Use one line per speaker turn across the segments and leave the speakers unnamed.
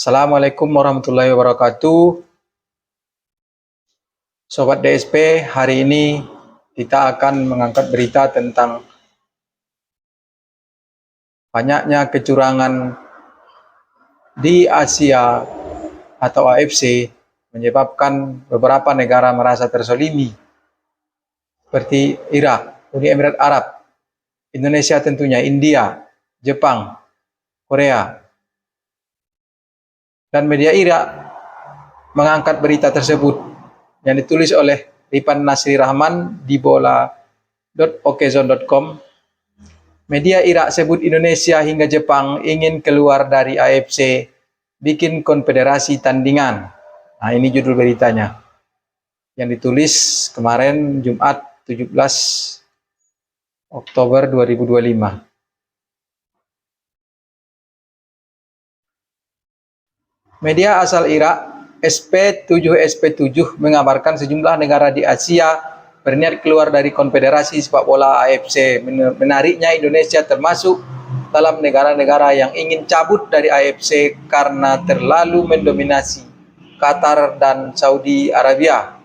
Assalamualaikum warahmatullahi wabarakatuh. Sobat DSP, hari ini kita akan mengangkat berita tentang banyaknya kecurangan di Asia atau AFC menyebabkan beberapa negara merasa terzolimi seperti Irak, Uni Emirat Arab, Indonesia tentunya, India, Jepang, Korea. Dan media Irak mengangkat berita tersebut yang ditulis oleh Ripan Nasri Rahman di bola.okezone.com. Media Irak sebut Indonesia hingga Jepang ingin keluar dari AFC, bikin konfederasi tandingan. Nah, ini judul beritanya yang ditulis kemarin Jumat 17 Oktober 2025. Media asal Irak SP7 mengabarkan sejumlah negara di Asia berniat keluar dari Konfederasi Sepak Bola AFC. Menariknya Indonesia termasuk dalam negara-negara yang ingin cabut dari AFC karena terlalu mendominasi Qatar dan Saudi Arabia.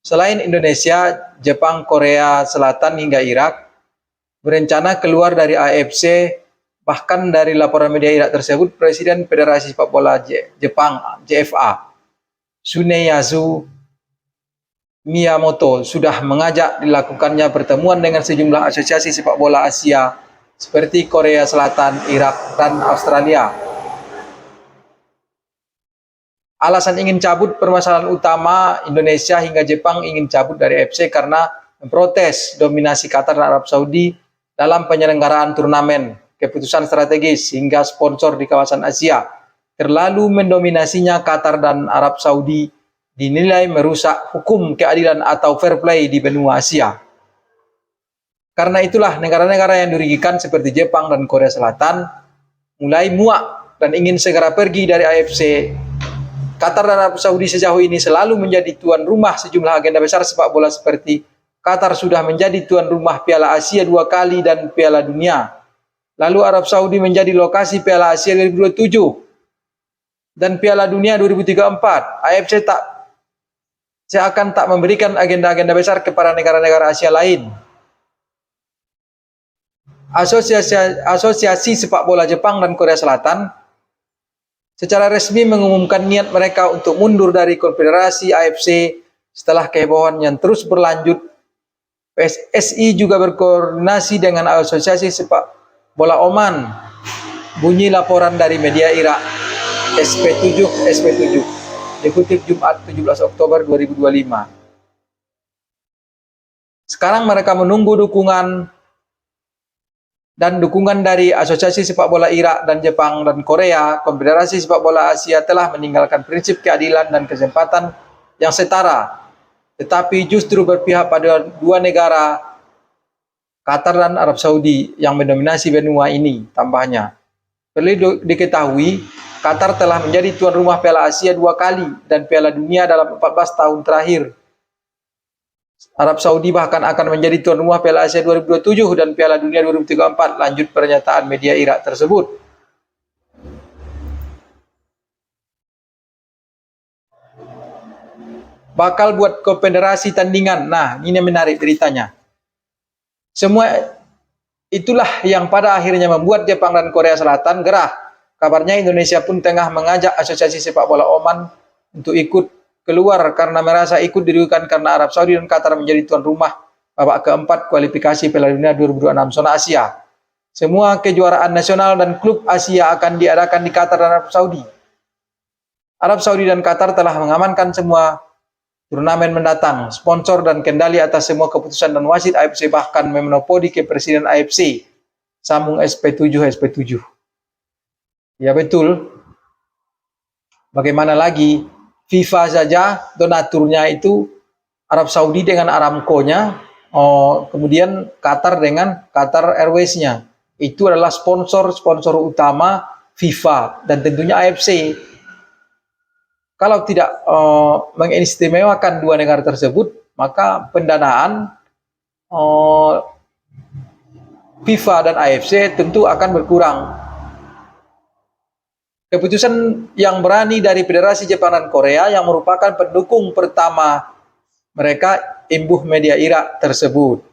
Selain Indonesia, Jepang, Korea Selatan hingga Irak berencana keluar dari AFC. Bahkan dari laporan media Irak tersebut, Presiden Federasi Sepak Bola Jepang JFA, Tsuneyasu Miyamoto, sudah mengajak dilakukannya pertemuan dengan sejumlah asosiasi sepak bola Asia seperti Korea Selatan, Irak, dan Australia. Alasan ingin cabut, permasalahan utama Indonesia hingga Jepang ingin cabut dari AFC karena memprotes dominasi Qatar dan Arab Saudi dalam penyelenggaraan turnamen. Keputusan strategis hingga sponsor di kawasan Asia terlalu mendominasinya Qatar dan Arab Saudi dinilai merusak hukum keadilan atau fair play di benua Asia. Karena itulah negara-negara yang dirugikan seperti Jepang dan Korea Selatan mulai muak dan ingin segera pergi dari AFC. Qatar dan Arab Saudi sejauh ini selalu menjadi tuan rumah sejumlah agenda besar sepak bola seperti Qatar sudah menjadi tuan rumah Piala Asia 2 kali dan Piala Dunia. Lalu Arab Saudi menjadi lokasi Piala Asia 2027 dan Piala Dunia 2034. AFC seakan tak memberikan agenda-agenda besar kepada negara-negara Asia lain. Asosiasi Sepak Bola Jepang dan Korea Selatan secara resmi mengumumkan niat mereka untuk mundur dari Konfederasi AFC setelah kehebohan yang terus berlanjut. PSSI juga berkoordinasi dengan Asosiasi Sepak Bola Oman, bunyi laporan dari media Irak SP7 dikutip Jumat 17 Oktober 2025. Sekarang mereka menunggu dukungan dari Asosiasi Sepak Bola Irak dan Jepang dan Korea. Konfederasi Sepak Bola Asia telah meninggalkan prinsip keadilan dan kesempatan yang setara, tetapi justru berpihak pada dua negara, Qatar dan Arab Saudi, yang mendominasi benua ini. Tambahnya, perlu diketahui, Qatar telah menjadi tuan rumah Piala Asia 2 kali dan Piala Dunia dalam 14 tahun terakhir. Arab Saudi bahkan akan menjadi tuan rumah Piala Asia 2027 dan Piala Dunia 2034, lanjut pernyataan media Irak tersebut. Bakal buat konfederasi tandingan. Nah, ini menarik beritanya. Semua itulah yang pada akhirnya membuat Jepang dan Korea Selatan gerah. Kabarnya Indonesia pun tengah mengajak Asosiasi Sepak Bola Oman untuk ikut keluar karena merasa ikut dirugikan karena Arab Saudi dan Qatar menjadi tuan rumah babak keempat kualifikasi Piala Dunia 2026 zona Asia. Semua kejuaraan nasional dan klub Asia akan diadakan di Qatar dan Arab Saudi. Arab Saudi dan Qatar telah mengamankan semua turnamen mendatang, sponsor dan kendali atas semua keputusan dan wasit AFC, bahkan memonopoli kepresiden AFC, sambung SP7. Ya betul. Bagaimana lagi? FIFA saja donaturnya itu Arab Saudi dengan Aramco-nya, kemudian Qatar dengan Qatar Airways-nya. Itu adalah sponsor utama FIFA dan tentunya AFC. Kalau tidak mengistimewakan dua negara tersebut, maka pendanaan FIFA dan AFC tentu akan berkurang. Keputusan yang berani dari Federasi Jepang dan Korea yang merupakan pendukung pertama mereka imbuh media Irak tersebut.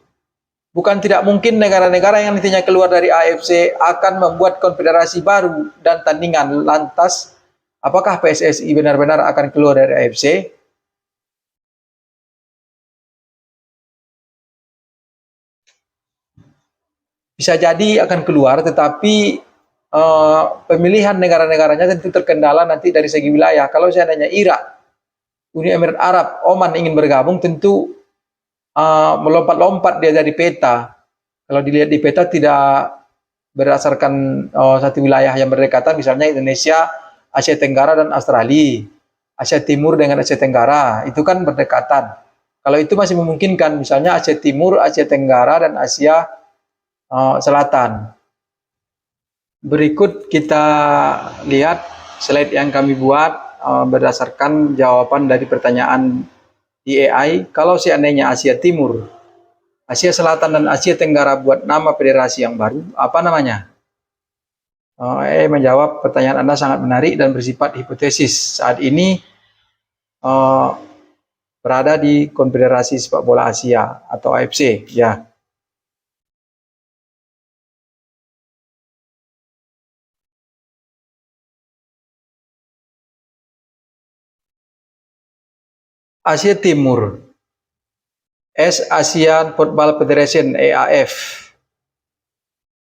Bukan tidak mungkin negara-negara yang nantinya keluar dari AFC akan membuat konfederasi baru dan tandingan. Lantas, apakah PSSI benar-benar akan keluar dari AFC? Bisa jadi akan keluar, tetapi pemilihan negara-negaranya tentu terkendala nanti dari segi wilayah. Kalau seandainya Irak, Uni Emirat Arab, Oman ingin bergabung, tentu melompat-lompat dia dari peta. Kalau dilihat di peta tidak berdasarkan satu wilayah yang berdekatan, misalnya Indonesia, Asia Tenggara dan Australia, Asia Timur dengan Asia Tenggara, itu kan berdekatan. Kalau itu masih memungkinkan, misalnya Asia Timur, Asia Tenggara dan Asia Selatan. Berikut kita lihat slide yang kami buat berdasarkan jawaban dari pertanyaan di AI. Kalau seandainya Asia Timur, Asia Selatan dan Asia Tenggara buat nama federasi yang baru, apa namanya? Menjawab pertanyaan Anda sangat menarik dan bersifat hipotesis. Saat ini berada di Konfederasi Sepak Bola Asia atau AFC, ya. Asia Timur, ASEAN Football Federation (AAF).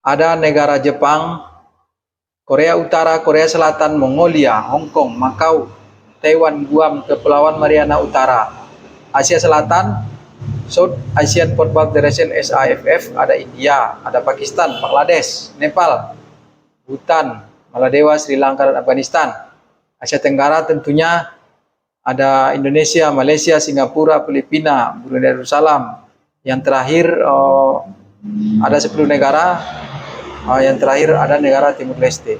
Ada negara Jepang, Korea Utara, Korea Selatan, Mongolia, Hong Kong, Macau, Taiwan, Guam, Kepulauan Mariana Utara. Asia Selatan, South Asian Football Federation (SAFF). Ada India, ada Pakistan, Bangladesh, Nepal, Bhutan, Maladewa, Sri Lanka, dan Afghanistan. Asia Tenggara tentunya ada Indonesia, Malaysia, Singapura, Filipina, Brunei Darussalam. Yang terakhir ada 10 negara. Yang terakhir ada negara Timur Leste.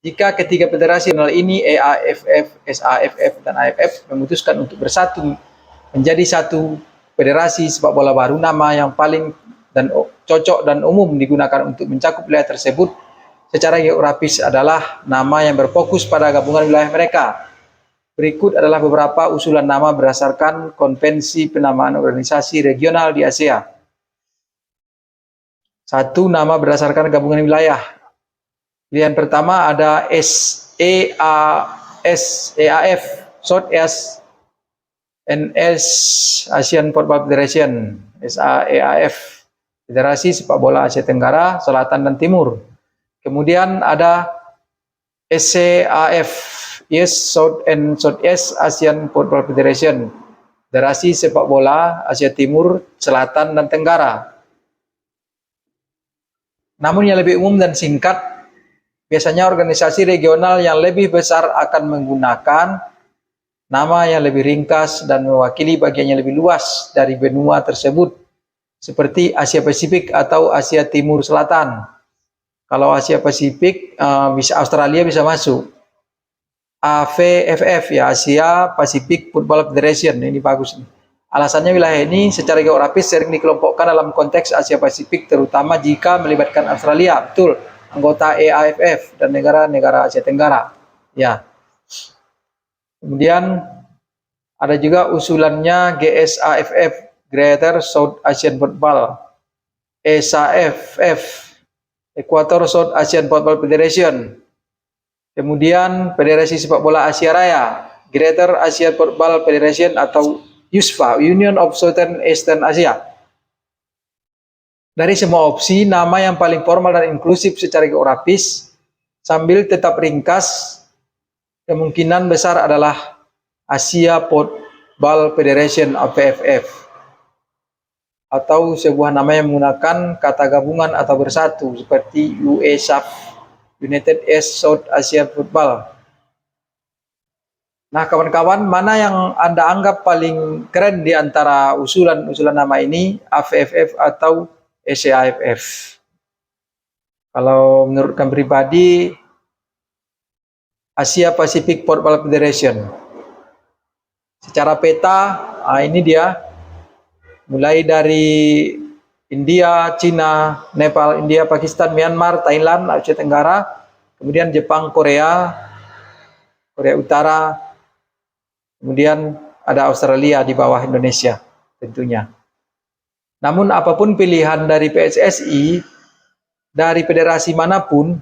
Jika ketiga federasi nasional ini, EAFF, SAFF, dan AFF, memutuskan untuk bersatu menjadi satu federasi sepak bola baru, nama yang paling dan cocok dan umum digunakan untuk mencakup wilayah tersebut secara geografis adalah nama yang berfokus pada gabungan wilayah mereka. Berikut adalah beberapa usulan nama berdasarkan Konvensi Penamaan Organisasi Regional di Asia. 1. Nama berdasarkan gabungan wilayah. Pilihan pertama ada EAF, South East Asian Football Federation, SAEAF, Federasi Sepak Bola Asia Tenggara, Selatan, dan Timur. Kemudian ada SCAF, South and Southeast Asian Football Federation, Federasi Sepak Bola Asia Timur, Selatan, dan Tenggara. Namun yang lebih umum dan singkat, biasanya organisasi regional yang lebih besar akan menggunakan nama yang lebih ringkas dan mewakili bagian yang lebih luas dari benua tersebut, seperti Asia Pasifik atau Asia Timur Selatan. Kalau Asia Pasifik, bisa Australia bisa masuk. AFF, ya, Asia Pacific Football Federation, ini bagus. Alasannya wilayah ini secara geografis sering dikelompokkan dalam konteks Asia Pasifik, terutama jika melibatkan Australia, betul, anggota EAFF, dan negara-negara Asia Tenggara. Ya. Kemudian ada juga usulannya GSAFF, Greater South Asian Football, ESAFF, Equator South Asian Football Federation. Kemudian Federasi Sepak Bola Asia Raya, Greater Asian Football Federation atau USFA, Union of Southern Eastern Asia. Dari semua opsi, nama yang paling formal dan inklusif secara geografis sambil tetap ringkas, kemungkinan besar adalah Asia Football Federation (AFF), atau sebuah nama yang menggunakan kata gabungan atau bersatu seperti USAF, United East South Asian Football. Nah, kawan-kawan, mana yang Anda anggap paling keren di antara usulan nama ini, AFF atau SAFF? Kalau menurut kami pribadi, Asia Pacific Football Federation. Secara peta, ini dia, mulai dari India, China, Nepal, India, Pakistan, Myanmar, Thailand, Asia Tenggara, kemudian Jepang, Korea, Korea Utara, kemudian ada Australia di bawah Indonesia tentunya. Namun apapun pilihan dari PSSI, dari federasi manapun,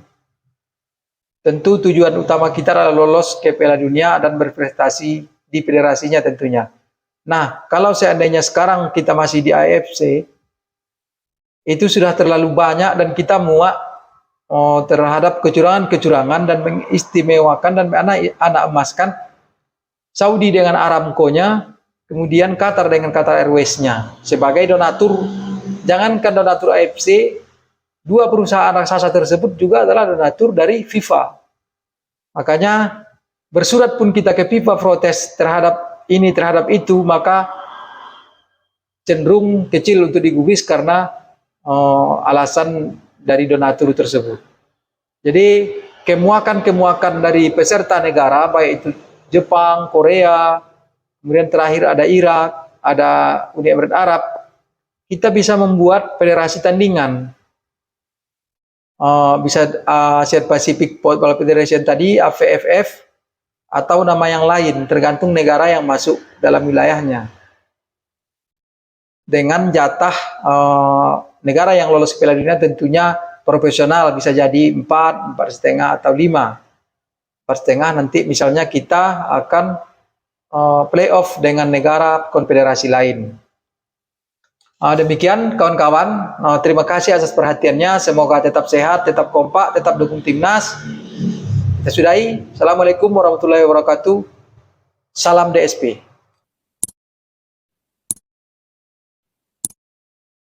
tentu tujuan utama kita adalah lolos ke Piala Dunia dan berprestasi di federasinya tentunya. Nah, kalau seandainya sekarang kita masih di AFC, itu sudah terlalu banyak dan kita muak terhadap kecurangan-kecurangan dan mengistimewakan dan anak emaskan Saudi dengan Aramco-nya, kemudian Qatar dengan Qatar Airways-nya sebagai donatur. Jangankan donatur AFC, dua perusahaan raksasa tersebut juga adalah donatur dari FIFA. Makanya bersurat pun kita ke FIFA protes terhadap ini, terhadap itu, maka cenderung kecil untuk digubris karena alasan dari donatur tersebut. Jadi kemuakan-kemuakan dari peserta negara, baik itu Jepang, Korea, kemudian terakhir ada Irak, ada Uni Emirat Arab, kita bisa membuat federasi tandingan. Bisa Asia Pacific Football Federation tadi, AFF, atau nama yang lain, tergantung negara yang masuk dalam wilayahnya. Dengan jatah negara yang lolos ke Piala Dunia tentunya profesional, bisa jadi 4, 4,5 atau 5. 4,5 nanti misalnya kita akan playoff dengan negara konfederasi lain. Demikian kawan-kawan, terima kasih atas perhatiannya, semoga tetap sehat, tetap kompak, tetap dukung timnas. Kita sudahi. Assalamualaikum warahmatullahi wabarakatuh. Salam DSP.